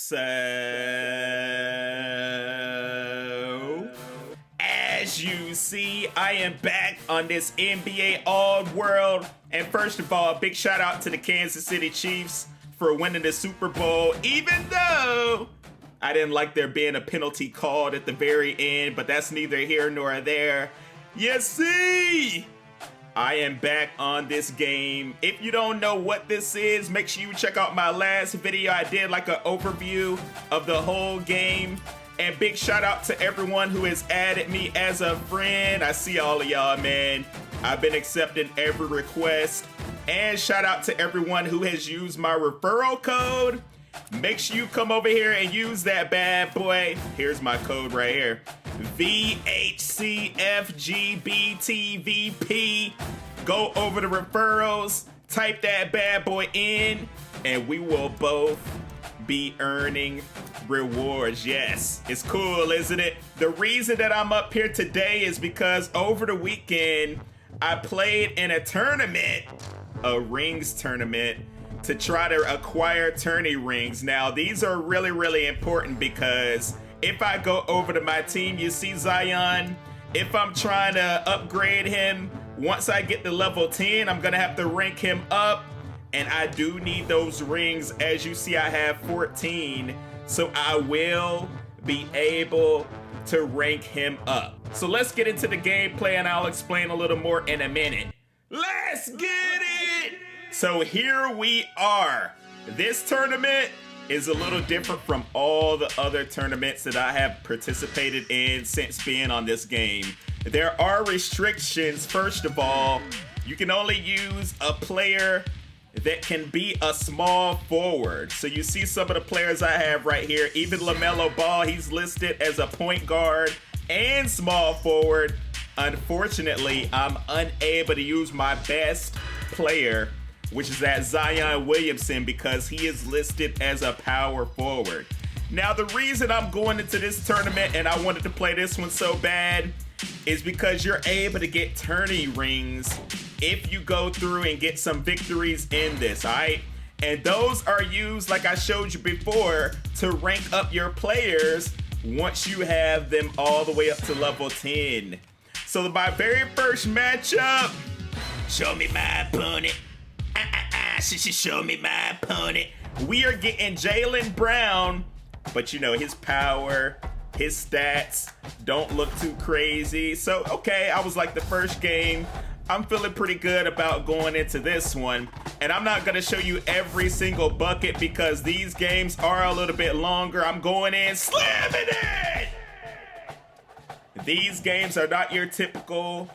So, as you see, I am back on this NBA All-World. And first of all, big shout out to the Kansas City Chiefs for winning the Super Bowl, even though I didn't like there being a penalty called at the very end, but that's neither here nor there. You see, I am back on this game. If you don't know what this is, make sure you check out my last video. I did like an overview of the whole game. And big shout out to everyone who has added me as a friend. I see all of y'all, man. I've been accepting every request. And shout out to everyone who has used my referral code. Make sure you come over here and use that bad boy. Here's my code right here. VHCFGBTVP. Go over to referrals, type that bad boy in, and we will both be earning rewards. Yes, it's cool, isn't it? The reason that I'm up here today is because over the weekend, I played in a tournament, a rings tournament, to try to acquire tourney rings. Now, these are really, really important because if I go over to my team, you see Zion, if I'm trying to upgrade him, once I get to level 10, I'm gonna have to rank him up, and I do need those rings. As you see, I have 14, so I will be able to rank him up. So let's get into the gameplay, and I'll explain a little more in a minute. Let's get it! So here we are. This tournament is a little different from all the other tournaments that I have participated in since being on this game. There are restrictions. First of all, you can only use a player that can be a small forward. So you see some of the players I have right here. Even LaMelo Ball, he's listed as a point guard and small forward. Unfortunately, I'm unable to use my best player, which is that Zion Williamson, because he is listed as a power forward. Now, the reason I'm going into this tournament and I wanted to play this one so bad is because you're able to get tourney rings if you go through and get some victories in this, all right? And those are used, like I showed you before, to rank up your players once you have them all the way up to level 10. So my very first matchup, show me my opponent. Show me my opponent. We are getting Jaylen Brown, but you know, his power, his stats don't look too crazy. So, okay, I was like the first game. I'm feeling pretty good about going into this one. And I'm not gonna show you every single bucket because these games are a little bit longer. I'm going in, slamming it! These games are not your typical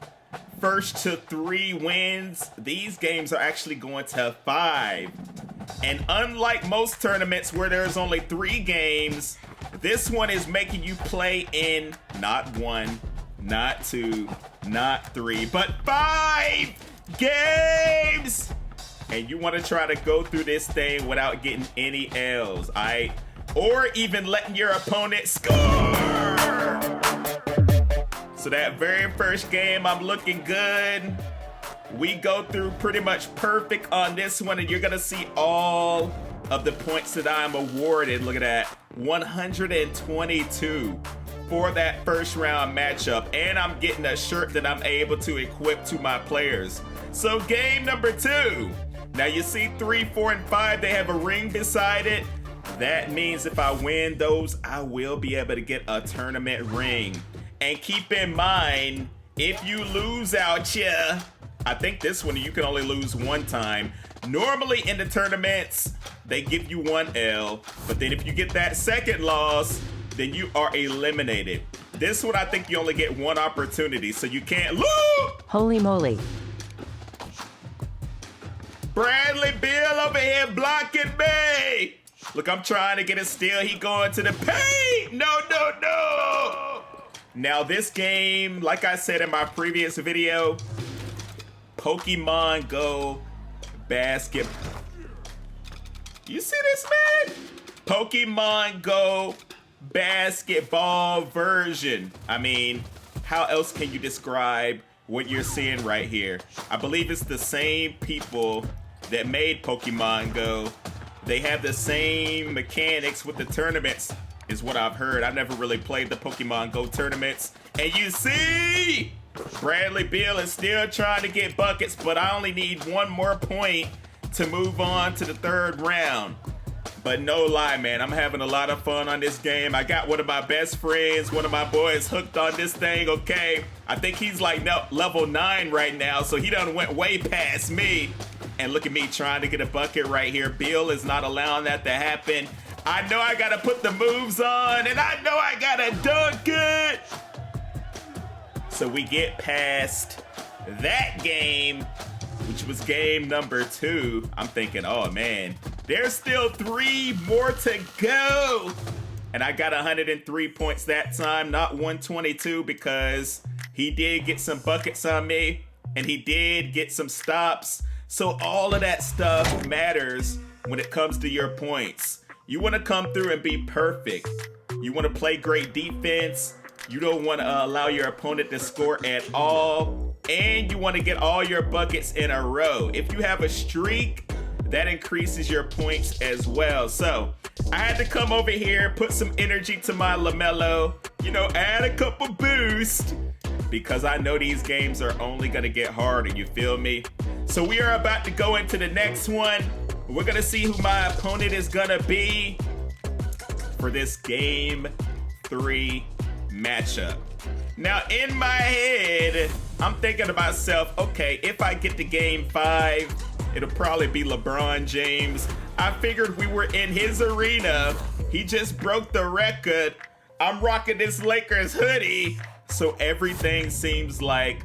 first to 3 wins. These games are actually going to 5. And unlike most tournaments where there's only 3 games, this one is making you play in not 1, not 2, not 3, but 5 games! And you want to try to go through this thing without getting any L's, alright? Or even letting your opponent score! So that very first game, I'm looking good. We go through pretty much perfect on this one, and you're gonna see all of the points that I'm awarded. Look at that, 122 for that first round matchup. And I'm getting a shirt that I'm able to equip to my players. So game number 2. Now you see 3, 4, and 5, they have a ring beside it. That means if I win those, I will be able to get a tournament ring. And keep in mind, if you lose out here, I think this one you can only lose 1 time. Normally in the tournaments, they give you 1 L, but then if you get that second loss, then you are eliminated. This one, I think you only get 1 opportunity, so you can't lose. Holy moly. Bradley Beal over here blocking me. Look, I'm trying to get a steal. He going to the paint. No, no, no. Now this game, like I said in my previous video, Pokemon Go basketball. You see this, man? Pokemon Go basketball version. I mean, how else can you describe what you're seeing right here? I believe it's the same people that made Pokemon Go they have the same mechanics with the tournaments, is what I've heard. I've never really played the Pokemon Go tournaments. And you see, Bradley Beal is still trying to get buckets, but I only need one more point to move on to the third round. But no lie, man, I'm having a lot of fun on this game. I got one of my best friends, one of my boys hooked on this thing, okay? I think he's like level 9 right now, so he done went way past me. And look at me trying to get a bucket right here. Beal is not allowing that to happen. I know I gotta put the moves on, and I know I gotta dunk it. So we get past that game, which was game number 2. I'm thinking, oh man, there's still 3 more to go. And I got 103 points that time, not 122, because he did get some buckets on me, and he did get some stops. So all of that stuff matters when it comes to your points. You want to come through and be perfect. You want to play great defense. You don't want to allow your opponent to score at all. And you want to get all your buckets in a row. If you have a streak, that increases your points as well. So I had to come over here, put some energy to my LaMelo, add a couple boost, because I know these games are only going to get harder, you feel me? So we are about to go into the next one. We're going to see who my opponent is going to be for this game 3 matchup. Now, in my head, I'm thinking to myself, okay, if I get to game 5, it'll probably be LeBron James. I figured we were in his arena. He just broke the record. I'm rocking this Lakers hoodie. So everything seems like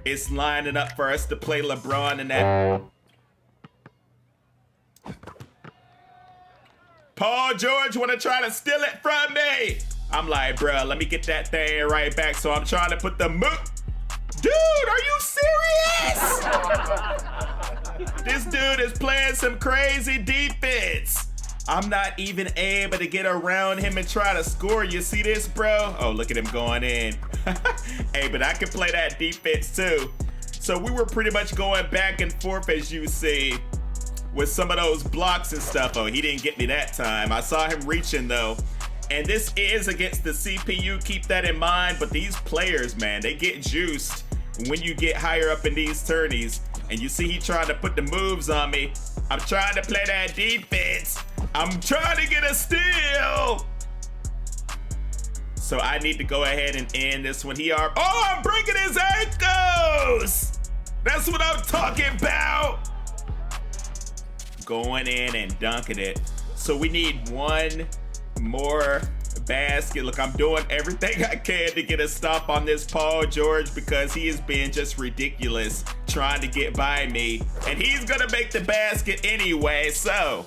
it's lining up for us to play LeBron in that. Paul George want to try to steal it from me. I'm like, bruh, let me get that thing right back. So I'm trying to put the move. Dude, are you serious? This dude is playing some crazy defense. I'm not even able to get around him and try to score. You see this, bro? Oh, look at him going in. Hey, but I can play that defense too. So we were pretty much going back and forth, as you see, with some of those blocks and stuff. Oh, he didn't get me that time. I saw him reaching though. And this is against the CPU, keep that in mind. But these players, man, they get juiced when you get higher up in these tourneys. And you see he trying to put the moves on me. I'm trying to play that defense. I'm trying to get a steal. So I need to go ahead and end this one. Oh, I'm breaking his ankles. That's what I'm talking about. Going in and dunking it. So we need one more basket. Look, I'm doing everything I can to get a stop on this Paul George, because he is being just ridiculous trying to get by me. And he's gonna make the basket anyway, so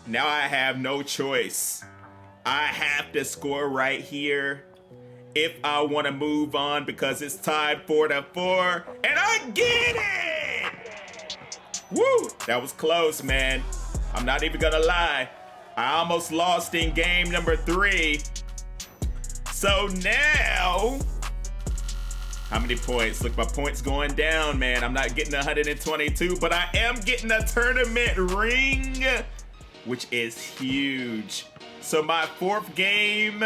now I have no choice. I have to score right here if I want to move on, because it's tied 4-4, and I get it! Woo! That was close, man. I'm not even gonna lie. I almost lost in game number 3. So now, how many points? Look, my points going down, man. I'm not getting 122, but I am getting a tournament ring, which is huge. So my 4th game,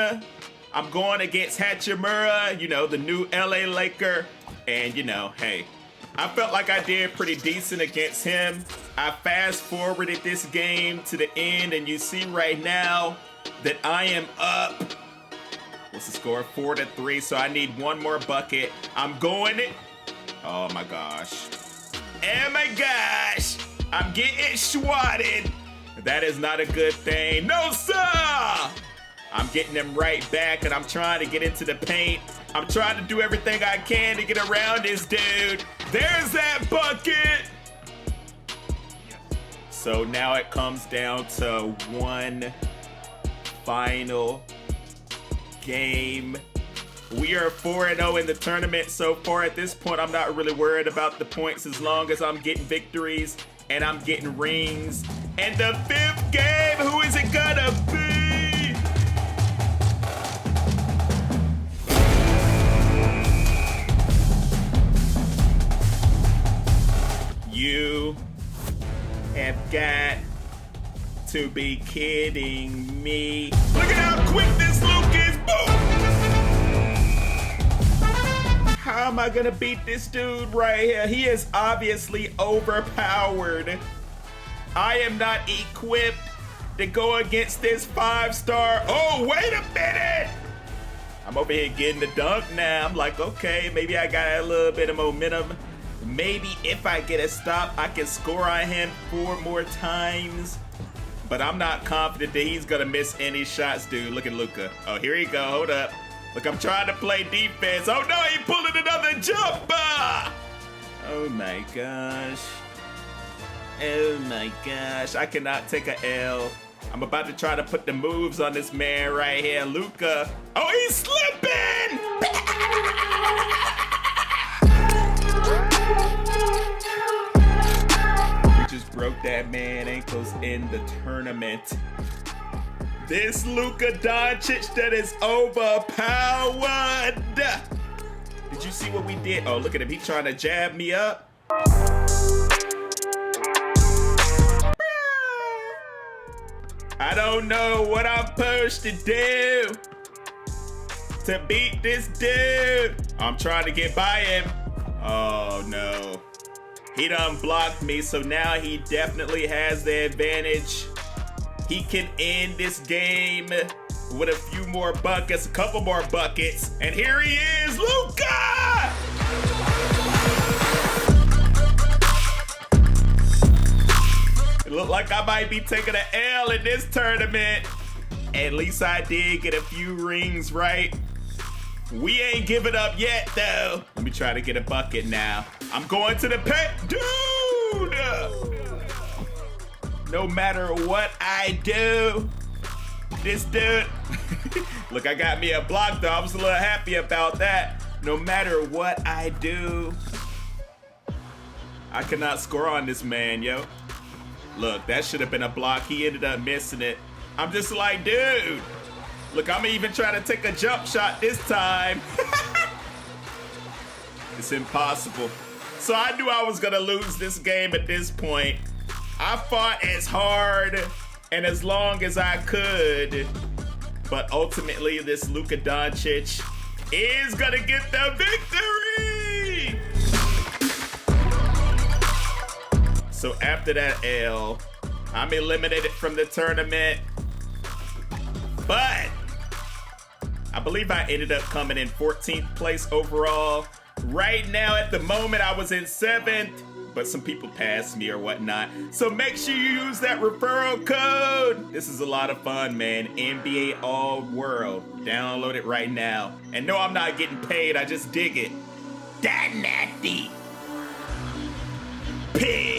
I'm going against Hachimura, the new LA Laker. And hey, I felt like I did pretty decent against him. I fast forwarded this game to the end, and you see right now that I am up. What's the score? 4-3, so I need one more bucket. I'm going it. Oh my gosh. Oh my gosh. I'm getting swatted. That is not a good thing. No, sir. I'm getting them right back, and I'm trying to get into the paint. I'm trying to do everything I can to get around this dude. There's that bucket. So now it comes down to one final game. We are 4-0 in the tournament so far. At this point, I'm not really worried about the points as long as I'm getting victories and I'm getting rings. And the 5th game, who is it gonna be? You have got to be kidding me. Look at how quick this Luke is. Boom! How am I gonna beat this dude right here? He is obviously overpowered. I am not equipped to go against this 5-star. Oh, wait a minute! I'm over here getting the dunk now. I'm like, okay, maybe I got a little bit of momentum. Maybe if I get a stop, I can score on him 4 more times. But I'm not confident that he's gonna miss any shots, dude. Look at Luka. Oh, here he go, hold up. Look, I'm trying to play defense. Oh no, he pulling another jumper! Oh my gosh. Oh my gosh, I cannot take a L. I'm about to try to put the moves on this man right here, Luka. Oh, he's slipping! We just broke that man ankles in the tournament. This Luka Doncic that is overpowered. Did you see what we did? Oh, look at him. He trying to jab me up. I don't know what I'm supposed to do to beat this dude. I'm trying to get by him. Oh no. He done blocked me, so now he definitely has the advantage. He can end this game with a few more buckets, a couple more buckets. And here he is, Luka! It looked like I might be taking an L in this tournament. At least I did get a few rings right. We ain't giving up yet, though. Let me try to get a bucket now. I'm going to the paint. Dude! No matter what I do, this dude... Look, I got me a block, though. I was a little happy about that. No matter what I do, I cannot score on this man, yo. Look, that should have been a block. He ended up missing it. I'm just like, dude. Look, I'm even trying to take a jump shot this time. It's impossible. So I knew I was going to lose this game at this point. I fought as hard and as long as I could. But ultimately, this Luka Doncic is going to get the victory. So after that L, I'm eliminated from the tournament. But I believe I ended up coming in 14th place overall. Right now, at the moment, I was in 7th, but some people passed me or whatnot. So make sure you use that referral code. This is a lot of fun, man. NBA All World. Download it right now. And no, I'm not getting paid. I just dig it. That nasty. Pig.